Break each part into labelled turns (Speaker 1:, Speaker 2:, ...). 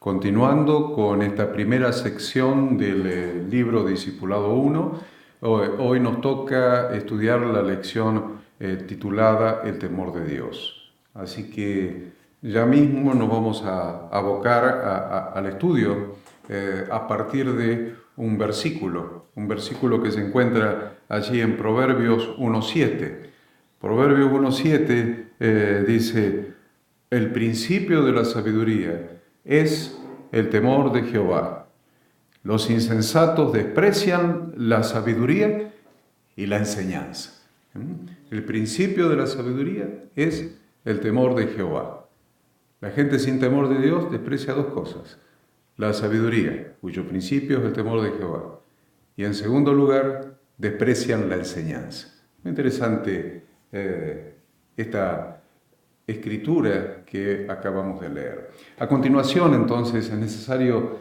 Speaker 1: continuando con esta primera sección del libro Discipulado 1. Hoy nos toca estudiar la lección titulada El temor de Dios. Así que ya mismo nos vamos a abocar al estudio a partir de un versículo que se encuentra allí en Proverbios 1:7. Proverbios 1:7 dice: el principio de la sabiduría es el temor de Jehová. Los insensatos desprecian la sabiduría y la enseñanza. El principio de la sabiduría es el temor de Jehová. La gente sin temor de Dios desprecia dos cosas: la sabiduría, cuyo principio es el temor de Jehová, y en segundo lugar, desprecian la enseñanza. Muy interesante esta escritura que acabamos de leer. A continuación, entonces, es necesario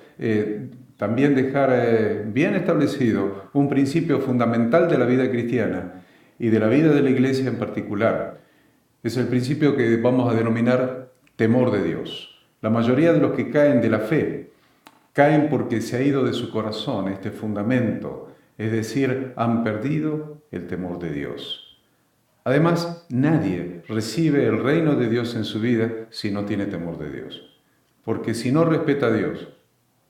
Speaker 1: también dejar bien establecido un principio fundamental de la vida cristiana y de la vida de la Iglesia en particular. Es el principio que vamos a denominar temor de Dios. La mayoría de los que caen de la fe caen porque se ha ido de su corazón este fundamento, es decir, han perdido el temor de Dios. Además, nadie recibe el reino de Dios en su vida si no tiene temor de Dios. Porque si no respeta a Dios,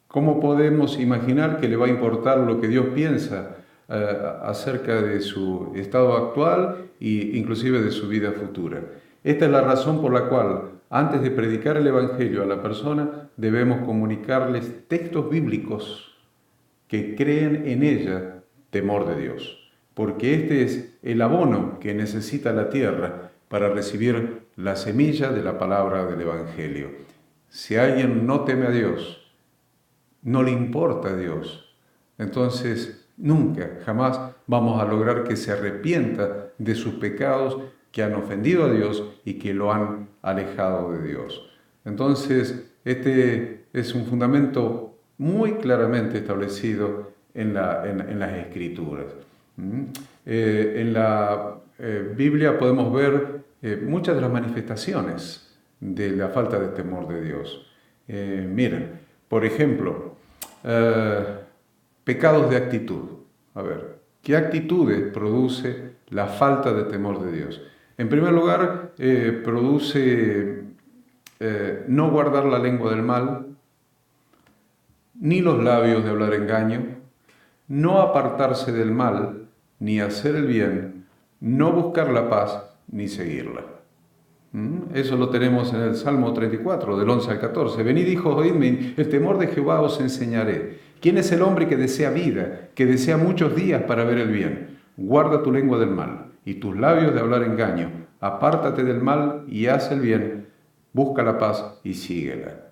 Speaker 1: ¿cómo podemos imaginar que le va a importar lo que Dios piensa acerca de su estado actual e inclusive de su vida futura? Esta es la razón por la cual, antes de predicar el Evangelio a la persona, debemos comunicarles textos bíblicos que creen en ella temor de Dios. Porque este es el abono que necesita la tierra para recibir la semilla de la palabra del Evangelio. Si alguien no teme a Dios, no le importa a Dios, entonces nunca, jamás vamos a lograr que se arrepienta de sus pecados que han ofendido a Dios y que lo han alejado de Dios. Entonces, este es un fundamento muy claramente establecido en las Escrituras. En la Biblia podemos ver muchas de las manifestaciones de la falta de temor de Dios. Miren, por ejemplo, pecados de actitud. A ver, ¿qué actitudes produce la falta de temor de Dios? En primer lugar, produce no guardar la lengua del mal, ni los labios de hablar engaño, no apartarse del mal, ni hacer el bien, no buscar la paz, ni seguirla. Eso lo tenemos en el Salmo 34, del 11 al 14. Venid, hijos, oídme, el temor de Jehová os enseñaré. ¿Quién es el hombre que desea vida, que desea muchos días para ver el bien? Guarda tu lengua del mal y tus labios de hablar engaño. Apártate del mal y haz el bien. Busca la paz y síguela.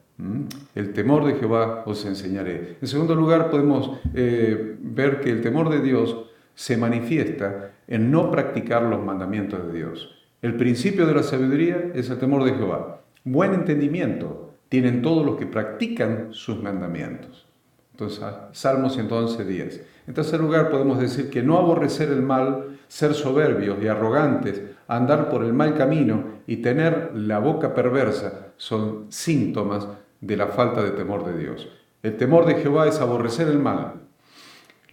Speaker 1: El temor de Jehová os enseñaré. En segundo lugar, podemos ver que el temor de Dios se manifiesta en no practicar los mandamientos de Dios. El principio de la sabiduría es el temor de Jehová. Buen entendimiento tienen todos los que practican sus mandamientos. Entonces, Salmo 111:10. En tercer lugar, podemos decir que no aborrecer el mal, ser soberbios y arrogantes, andar por el mal camino y tener la boca perversa son síntomas de la falta de temor de Dios. El temor de Jehová es aborrecer el mal.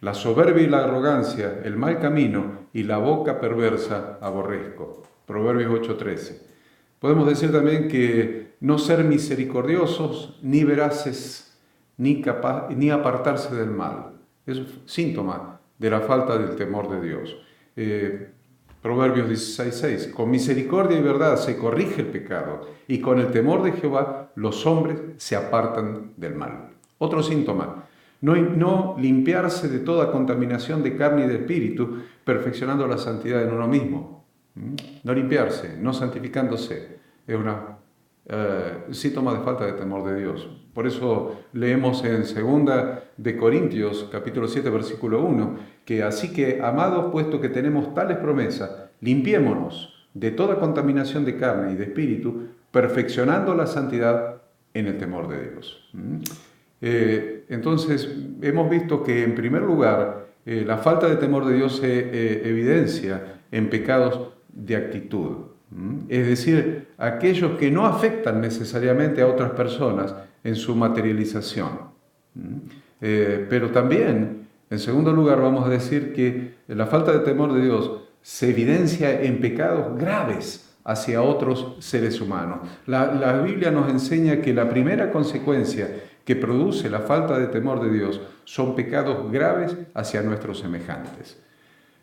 Speaker 1: La soberbia y la arrogancia, el mal camino y la boca perversa aborrezco. Proverbios 8:13. Podemos decir también que no ser misericordiosos, ni veraces, ni apartarse del mal. Es síntoma de la falta del temor de Dios. Proverbios 16:6. Con misericordia y verdad se corrige el pecado, y con el temor de Jehová los hombres se apartan del mal. Otro síntoma. No limpiarse de toda contaminación de carne y de espíritu, perfeccionando la santidad en uno mismo. No limpiarse, no santificándose, es una síntoma de falta de temor de Dios. Por eso leemos en 2 de Corintios, capítulo 7, versículo 1, que así que, amados, puesto que tenemos tales promesas, limpiémonos de toda contaminación de carne y de espíritu, perfeccionando la santidad en el temor de Dios. Entonces, hemos visto que en primer lugar, la falta de temor de Dios se evidencia en pecados de actitud. Es decir, aquellos que no afectan necesariamente a otras personas en su materialización. Pero también, en segundo lugar, vamos a decir que la falta de temor de Dios se evidencia en pecados graves hacia otros seres humanos. La Biblia nos enseña que la primera consecuencia que produce la falta de temor de Dios son pecados graves hacia nuestros semejantes.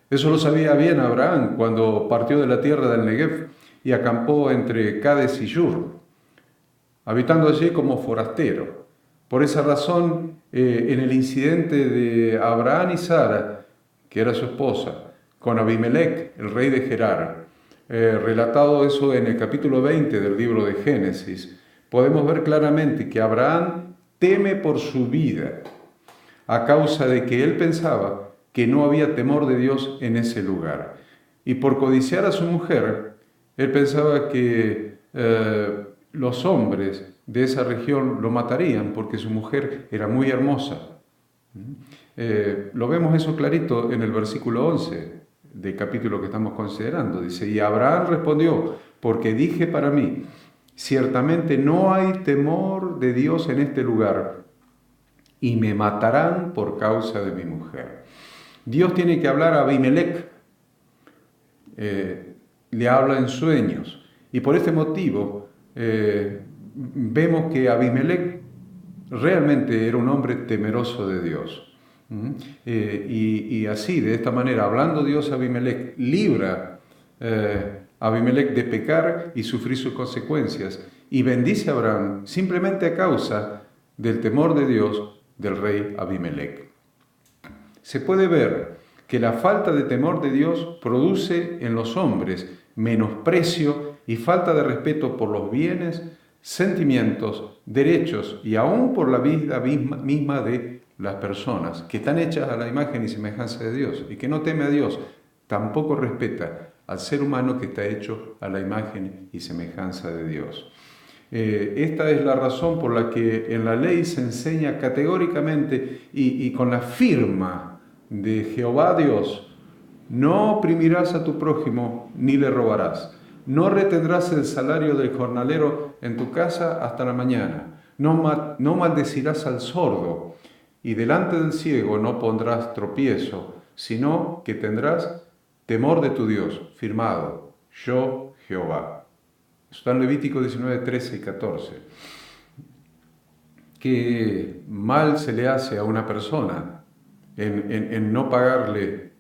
Speaker 1: Eso lo sabía bien Abraham cuando partió de la tierra del Negev y acampó entre Cades y Shur, habitando allí como forastero. Por esa razón, en el incidente de Abraham y Sara, que era su esposa, con Abimelech, el rey de Gerar, relatado eso en el capítulo 20 del libro de Génesis, podemos ver claramente que Abraham teme por su vida a causa de que él pensaba que no había temor de Dios en ese lugar. Y por codiciar a su mujer, él pensaba que los hombres de esa región lo matarían porque su mujer era muy hermosa. Lo vemos eso clarito en el versículo 11 del capítulo que estamos considerando. Dice, y Abraham respondió, porque dije para mí, ciertamente no hay temor de Dios en este lugar, y me matarán por causa de mi mujer. Dios tiene que hablar a Abimelech, le habla en sueños, y por este motivo vemos que Abimelech realmente era un hombre temeroso de Dios. Y así, de esta manera, hablando Dios a Abimelech, libra a Abimelech de pecar y sufrir sus consecuencias, y bendice a Abraham simplemente a causa del temor de Dios del rey Abimelech. Se puede ver que la falta de temor de Dios produce en los hombres menosprecio y falta de respeto por los bienes, sentimientos, derechos y aún por la vida misma de las personas que están hechas a la imagen y semejanza de Dios y que no teme a Dios, tampoco respeta al ser humano que está hecho a la imagen y semejanza de Dios. Esta es la razón por la que en la ley se enseña categóricamente y con la firma de Jehová Dios: no oprimirás a tu prójimo ni le robarás, no retendrás el salario del jornalero en tu casa hasta la mañana, no maldecirás al sordo, y delante del ciego no pondrás tropiezo, sino que tendrás temor de tu Dios, firmado, yo Jehová. Está en Levítico 19, 13 y 14. ¿Qué mal se le hace a una persona en no pagarle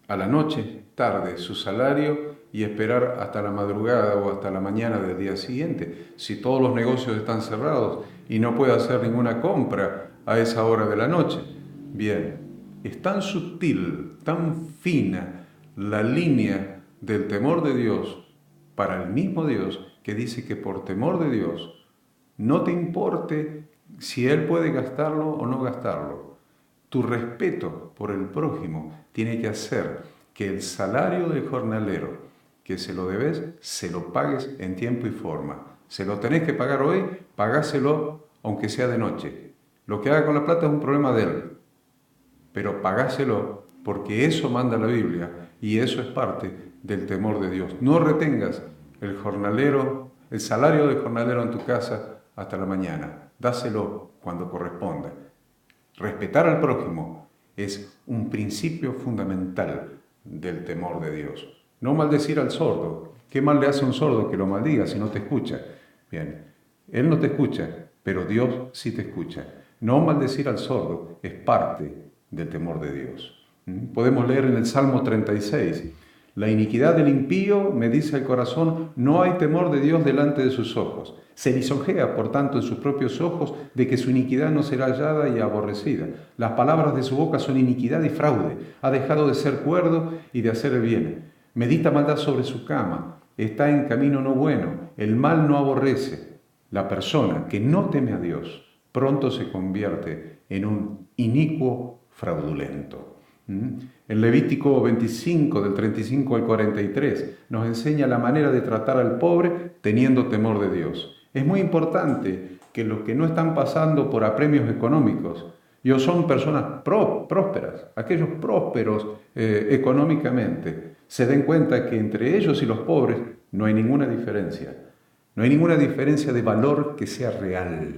Speaker 1: a la noche, tarde, su salario y esperar hasta la madrugada o hasta la mañana del día siguiente? Si todos los negocios están cerrados y no puede hacer ninguna compra a esa hora de la noche. Bien, es tan sutil, tan fina la línea del temor de Dios para el mismo Dios, que dice que por temor de Dios no te importe si Él puede gastarlo o no gastarlo. Tu respeto por el prójimo tiene que hacer que el salario del jornalero que se lo debes, se lo pagues en tiempo y forma. Se lo tenés que pagar hoy, pagáselo aunque sea de noche. Lo que haga con la plata es un problema de él, pero pagáselo porque eso manda la Biblia y eso es parte del temor de Dios. No retengas el salario del jornalero en tu casa hasta la mañana. Dáselo cuando corresponda. Respetar al prójimo es un principio fundamental del temor de Dios. No maldecir al sordo. ¿Qué mal le hace a un sordo que lo maldiga si no te escucha? Bien, él no te escucha, pero Dios sí te escucha. No maldecir al sordo es parte del temor de Dios. Podemos leer en el Salmo 36, la iniquidad del impío, me dice el corazón, no hay temor de Dios delante de sus ojos. Se lisonjea, por tanto, en sus propios ojos de que su iniquidad no será hallada y aborrecida. Las palabras de su boca son iniquidad y fraude. Ha dejado de ser cuerdo y de hacer el bien. Medita maldad sobre su cama. Está en camino no bueno. El mal no aborrece. La persona que no teme a Dios pronto se convierte en un inicuo fraudulento. El Levítico 25, del 35 al 43, nos enseña la manera de tratar al pobre teniendo temor de Dios. Es muy importante que los que no están pasando por apremios económicos, o son personas prósperas, aquellos prósperos económicamente, se den cuenta que entre ellos y los pobres No hay ninguna diferencia. No hay ninguna diferencia de valor que sea real.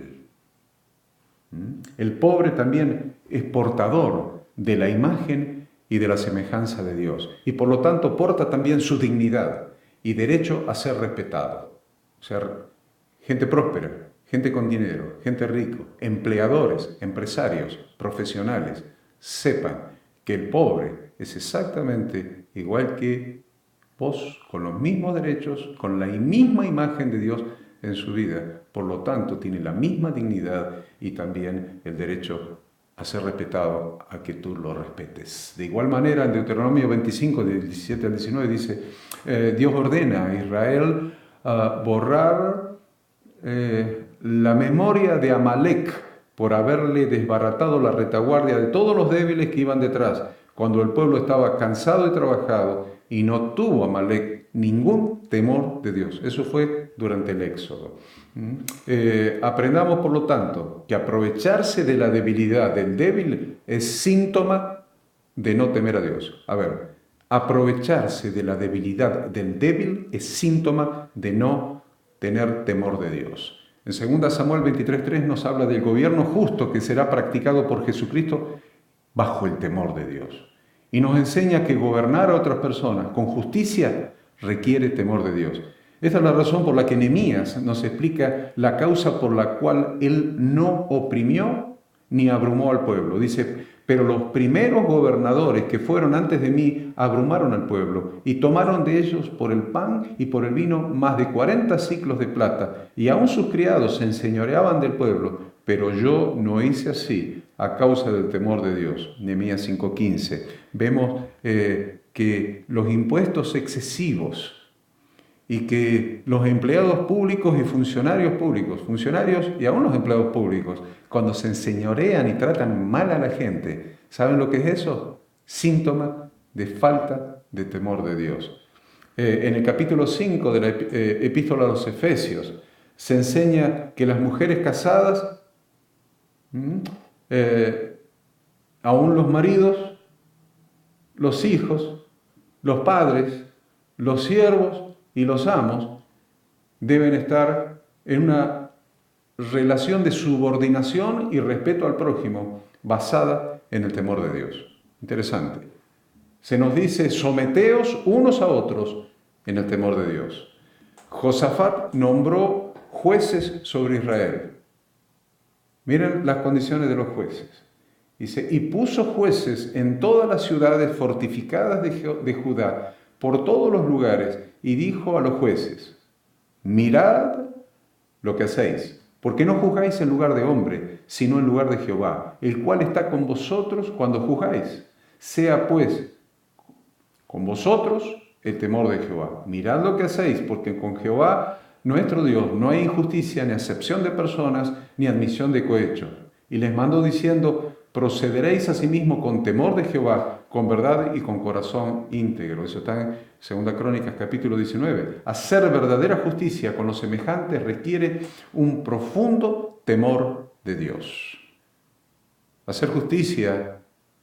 Speaker 1: El pobre también es portador de la imagen y de la semejanza de Dios, y por lo tanto porta también su dignidad y derecho a ser respetado. Ser gente próspera, gente con dinero, gente rico, empleadores, empresarios, profesionales, sepan que el pobre es exactamente igual que vos, con los mismos derechos, con la misma imagen de Dios en su vida. Por lo tanto, tiene la misma dignidad y también el derecho a ser respetado, a que tú lo respetes. De igual manera, en Deuteronomio 25, del 17 al 19, dice, Dios ordena a Israel borrar la memoria de Amalek por haberle desbaratado la retaguardia de todos los débiles que iban detrás, cuando el pueblo estaba cansado y trabajado, y no tuvo Amalek ningún temor de Dios. Eso fue durante el Éxodo. Aprendamos, por lo tanto, que aprovecharse de la debilidad del débil es síntoma de no temer a Dios. A ver, aprovecharse de la debilidad del débil es síntoma de no tener temor de Dios. En 2 Samuel 23:3 nos habla del gobierno justo que será practicado por Jesucristo bajo el temor de Dios. Y nos enseña que gobernar a otras personas con justicia requiere temor de Dios. Esta es la razón por la que Nehemías nos explica la causa por la cual él no oprimió ni abrumó al pueblo. Dice, pero los primeros gobernadores que fueron antes de mí abrumaron al pueblo y tomaron de ellos por el pan y por el vino más de 40 siclos de plata, y aún sus criados se enseñoreaban del pueblo, pero yo no hice así a causa del temor de Dios. Nehemías 5:15. Vemos que los impuestos excesivos y que los empleados públicos y funcionarios y aún los empleados públicos, cuando se enseñorean y tratan mal a la gente, ¿saben lo que es eso? Síntoma de falta de temor de Dios. En el capítulo 5 de la Epístola a los Efesios se enseña que las mujeres casadas, aún los maridos, los hijos, los padres, los siervos y los amos deben estar en una relación de subordinación y respeto al prójimo basada en el temor de Dios. Interesante. Se nos dice, someteos unos a otros en el temor de Dios. Josafat nombró jueces sobre Israel. Miren las condiciones de los jueces. Dice, y puso jueces en todas las ciudades fortificadas de Judá, por todos los lugares, y dijo a los jueces, mirad lo que hacéis, porque no juzgáis en lugar de hombre, sino en lugar de Jehová, el cual está con vosotros cuando juzgáis. Sea pues con vosotros el temor de Jehová. Mirad lo que hacéis, porque con Jehová nuestro Dios no hay injusticia, ni acepción de personas, ni admisión de cohecho. Y les mandó diciendo, procederéis asimismo con temor de Jehová, con verdad y con corazón íntegro. Eso está en 2 Crónicas capítulo 19. Hacer verdadera justicia con los semejantes requiere un profundo temor de Dios. Hacer justicia,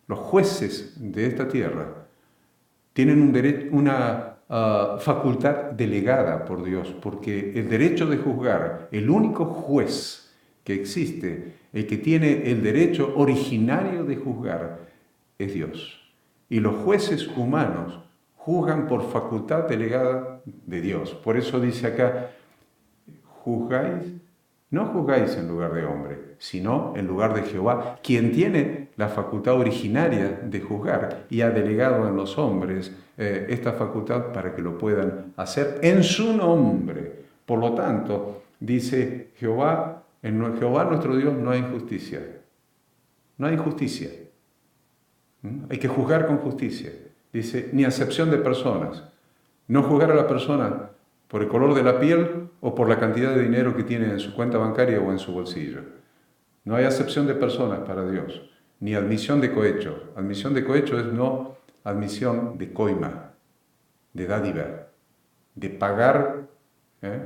Speaker 1: los jueces de esta tierra tienen una facultad delegada por Dios, porque el derecho de juzgar, el único juez que existe, el que tiene el derecho originario de juzgar, es Dios. Y los jueces humanos juzgan por facultad delegada de Dios. Por eso dice acá, juzgáis, no juzgáis en lugar de hombre, sino en lugar de Jehová, quien tiene la facultad originaria de juzgar y ha delegado en los hombres esta facultad para que lo puedan hacer en su nombre. Por lo tanto, dice Jehová, en Jehová nuestro Dios no hay injusticia. No hay injusticia. Hay que juzgar con justicia. Dice, ni acepción de personas. No juzgar a la persona por el color de la piel o por la cantidad de dinero que tiene en su cuenta bancaria o en su bolsillo. No hay acepción de personas para Dios, ni admisión de cohecho. Admisión de cohecho es no admisión de coima, de dádiva, de pagar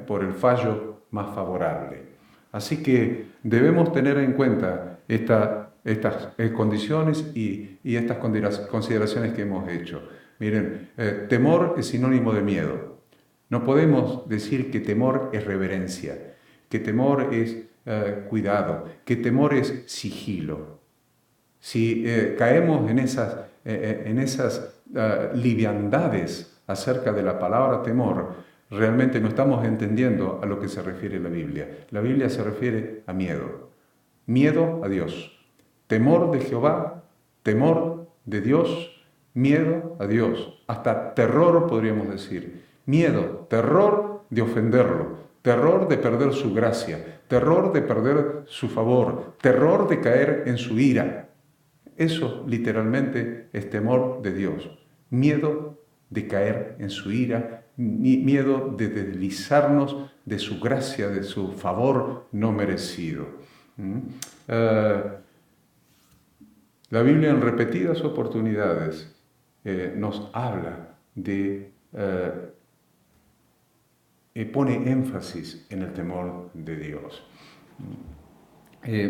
Speaker 1: por el fallo más favorable. Así que debemos tener en cuenta estas condiciones y estas consideraciones que hemos hecho. Miren, temor es sinónimo de miedo. No podemos decir que temor es reverencia, que temor es cuidado, que temor es sigilo. Si caemos en esas liviandades acerca de la palabra temor, realmente no estamos entendiendo a lo que se refiere la Biblia. La Biblia se refiere a miedo. Miedo a Dios. Temor de Jehová, temor de Dios, miedo a Dios. Hasta terror podríamos decir. Miedo, terror de ofenderlo, terror de perder su gracia, terror de perder su favor, terror de caer en su ira. Eso literalmente es temor de Dios. Miedo de caer en su ira, miedo de deslizarnos de su gracia, de su favor no merecido. La Biblia en repetidas oportunidades nos habla de, pone énfasis en el temor de Dios.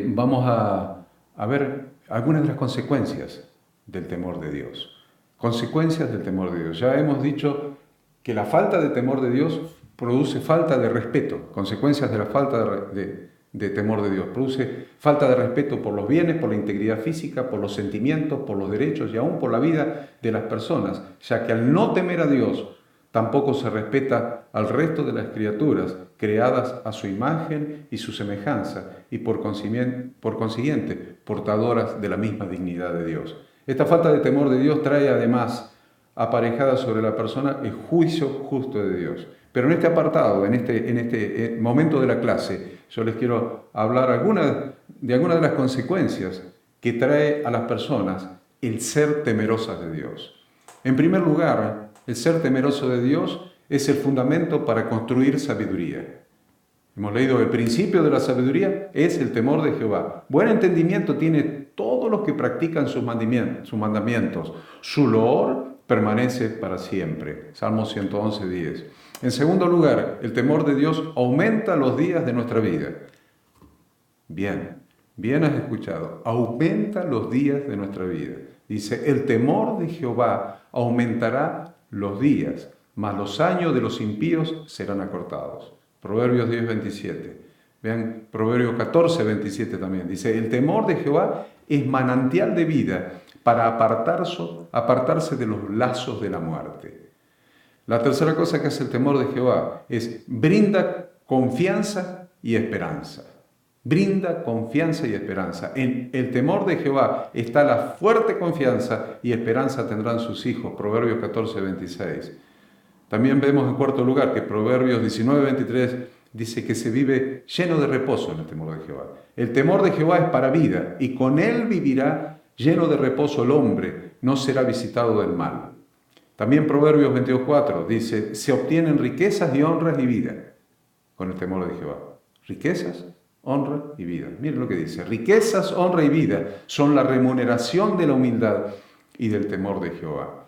Speaker 1: Vamos a ver algunas de las consecuencias del temor de Dios. Consecuencias del temor de Dios. Ya hemos dicho que la falta de temor de Dios produce falta de respeto. Consecuencias de la falta de temor de Dios. Produce falta de respeto por los bienes, por la integridad física, por los sentimientos, por los derechos y aún por la vida de las personas, ya que al no temer a Dios, tampoco se respeta al resto de las criaturas creadas a su imagen y su semejanza y por consiguiente portadoras de la misma dignidad de Dios. Esta falta de temor de Dios trae además aparejada sobre la persona el juicio justo de Dios. Pero en este apartado, en este momento de la clase, yo les quiero hablar de algunas de las consecuencias que trae a las personas el ser temerosas de Dios. En primer lugar, el ser temeroso de Dios es el fundamento para construir sabiduría. Hemos leído el principio de la sabiduría es el temor de Jehová. Buen entendimiento tiene todos los que practican sus mandamientos. Su loor permanece para siempre. Salmo 111, 10. En segundo lugar, el temor de Dios aumenta los días de nuestra vida. Bien has escuchado. Aumenta los días de nuestra vida. Dice, el temor de Jehová aumentará los días, mas los años de los impíos serán acortados. Proverbios 10, 27. Vean, Proverbios 14, 27 también. Dice, el temor de Jehová es manantial de vida para apartarse de los lazos de la muerte. La tercera cosa que hace el temor de Jehová es brinda confianza y esperanza. Brinda confianza y esperanza. En el temor de Jehová está la fuerte confianza y esperanza tendrán sus hijos. Proverbios 14, 26. También vemos en cuarto lugar que Proverbios 19, 23 dice que se vive lleno de reposo en el temor de Jehová. El temor de Jehová es para vida y con él vivirá lleno de reposo el hombre, no será visitado del mal. También Proverbios 22, 4 dice, se obtienen riquezas y honras y vida con el temor de Jehová. Riquezas, honra y vida. Miren lo que dice, riquezas, honra y vida son la remuneración de la humildad y del temor de Jehová.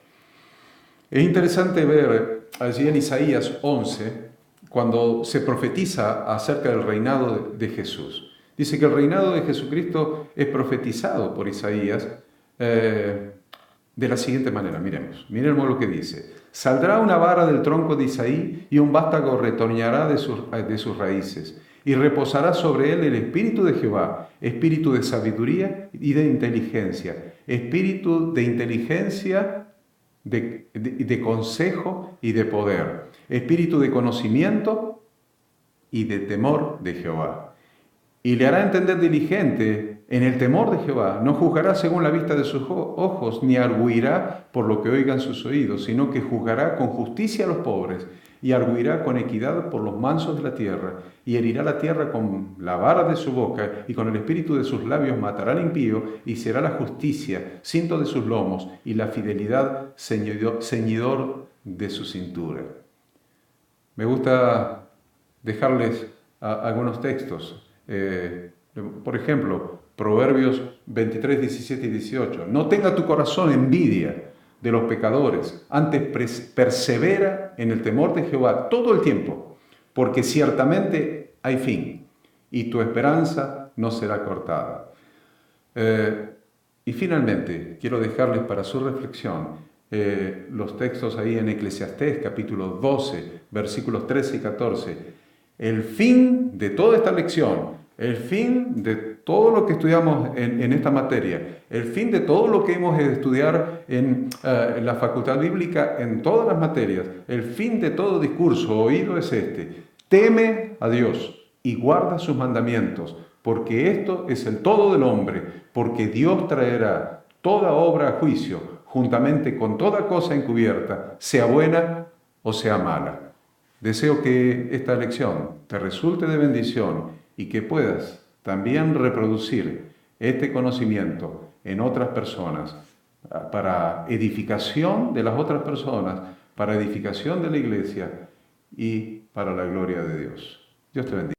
Speaker 1: Es interesante ver allí en Isaías 11, cuando se profetiza acerca del reinado de Jesús. Dice que el reinado de Jesucristo es profetizado por Isaías de la siguiente manera, miremos lo que dice. Saldrá una vara del tronco de Isaí y un vástago retoñará de sus raíces. Y reposará sobre él el espíritu de Jehová, espíritu de sabiduría y de inteligencia, espíritu de inteligencia, de consejo y de poder, espíritu de conocimiento y de temor de Jehová. Y le hará entender diligente en el temor de Jehová. No juzgará según la vista de sus ojos, ni arguirá por lo que oigan sus oídos, sino que juzgará con justicia a los pobres y arguirá con equidad por los mansos de la tierra, y herirá la tierra con la vara de su boca, y con el espíritu de sus labios matará al impío, y será la justicia cinto de sus lomos, y la fidelidad ceñidor de su cintura. Me gusta dejarles algunos textos. Por ejemplo, Proverbios 23, 17 y 18. No tenga tu corazón envidia de los pecadores, antes persevera en el temor de Jehová todo el tiempo, porque ciertamente hay fin, y tu esperanza no será cortada. Y finalmente, quiero dejarles para su reflexión los textos ahí en Eclesiastés, capítulo 12, versículos 13 y 14. El fin de toda esta lección, el fin de todo lo que estudiamos en esta materia, el fin de todo lo que hemos de estudiar en la facultad bíblica, en todas las materias, el fin de todo discurso oído es este: teme a Dios y guarda sus mandamientos, porque esto es el todo del hombre, porque Dios traerá toda obra a juicio, juntamente con toda cosa encubierta, sea buena o sea mala. Deseo que esta lección te resulte de bendición y que puedas también reproducir este conocimiento en otras personas, para edificación de las otras personas, para edificación de la iglesia y para la gloria de Dios. Dios te bendiga.